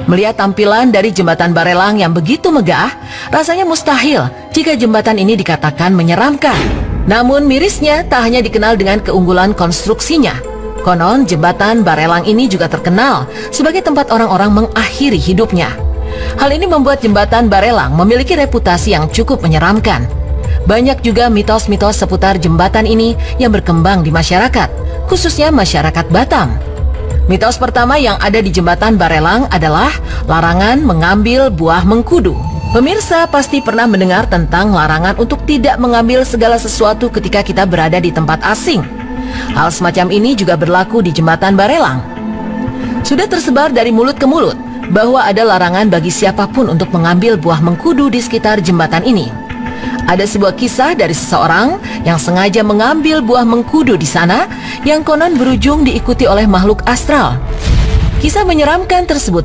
Melihat tampilan dari jembatan Barelang yang begitu megah, rasanya mustahil jika jembatan ini dikatakan menyeramkan. Namun mirisnya tak hanya dikenal dengan keunggulan konstruksinya. Konon jembatan Barelang ini juga terkenal sebagai tempat orang-orang mengakhiri hidupnya. Hal ini membuat jembatan Barelang memiliki reputasi yang cukup menyeramkan. Banyak juga mitos-mitos seputar jembatan ini yang berkembang di masyarakat, khususnya masyarakat Batam. Mitos pertama yang ada di jembatan Barelang adalah larangan mengambil buah mengkudu. Pemirsa pasti pernah mendengar tentang larangan untuk tidak mengambil segala sesuatu ketika kita berada di tempat asing. Hal semacam ini juga berlaku di jembatan Barelang. Sudah tersebar dari mulut ke mulut bahwa ada larangan bagi siapapun untuk mengambil buah mengkudu di sekitar jembatan ini. Ada sebuah kisah dari seseorang yang sengaja mengambil buah mengkudu di sana yang konon berujung diikuti oleh makhluk astral. Kisah menyeramkan tersebut